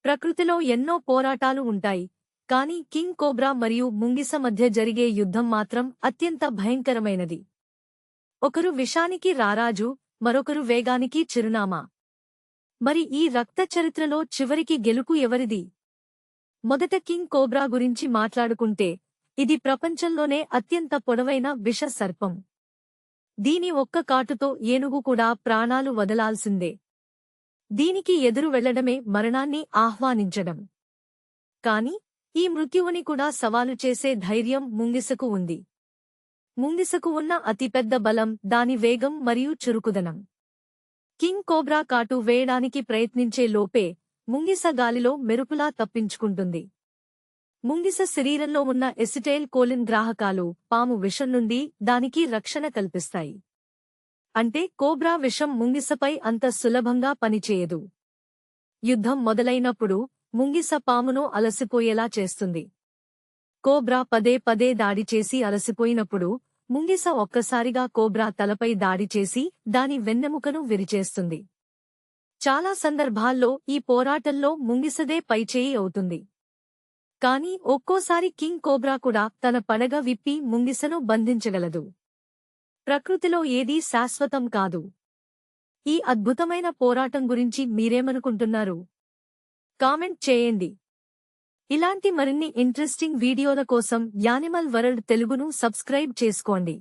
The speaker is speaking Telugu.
ప్రకృతిలో ఎన్నో పోరాటాలు ఉంటాయి, కానీ కింగ్ కోబ్రా మరియు ముంగిస మధ్య జరిగే యుద్ధం మాత్రం అత్యంత భయంకరమైనది. ఒకరు విషానికి రారాజు, మరొకరు వేగానికి చిరునామా. మరి ఈ రక్త చరిత్రలో చివరికి గెలుపు ఎవరిది? మొదట కింగ్ కోబ్రా గురించి మాట్లాడుకుంటే, ఇది ప్రపంచంలోనే అత్యంత పొడవైన విష సర్పం. దీని ఒక్క కాటుతో ఏనుగు కూడా ప్రాణాలు వదలాల్సిందే. దీనికి ఎదురు వెళ్లడమే మరణాన్ని ఆహ్వానించడం. కాని ఈ మృత్యువుని కూడా సవాలు చేసే ధైర్యం ముంగిసకు ఉంది. ముంగిసకు ఉన్న అతిపెద్ద బలం దాని వేగం మరియు చురుకుదనం. కింగ్ కోబ్రా కాటు వేయడానికి ప్రయత్నించే లోపే ముంగిస గాలిలో మెరుపులా తప్పించుకుంటుంది. ముంగిస శరీరంలో ఉన్న ఎసిటైల్ కోలిన్ గ్రాహకాలు పాము విషం నుండి దానికి రక్షణ కల్పిస్తాయి. అంటే కోబ్రా విషం ముంగిసపై అంత సులభంగా పనిచేయదు. యుద్ధం మొదలైనప్పుడు ముంగిస పామును అలసిపోయేలా చేస్తుంది. కోబ్రా పదే పదే దాడి చేసి అలసిపోయినప్పుడు ముంగిస ఒక్కసారిగా కోబ్రా తలపై దాడి చేసి దాని వెన్నెముకను విరిచేస్తుంది. చాలా సందర్భాల్లో ఈ పోరాటంలో ముంగిసదే పైచేయి అవుతుంది. కానీ ఒక్కోసారి కింగ్ కోబ్రా కూడా తన పడగ విప్పి ముంగిసను బంధించగలదు. ప్రకృతిలో ఏదీ శాశ్వతం కాదు. ఈ అద్భుతమైన పోరాటం గురించి మీరేమనుకుంటున్నారు? కామెంట్ చేయండి. ఇలాంటి మరిన్ని ఇంట్రెస్టింగ్ వీడియోల కోసం యానిమల్ వరల్డ్ తెలుగును సబ్స్క్రైబ్ చేసుకోండి.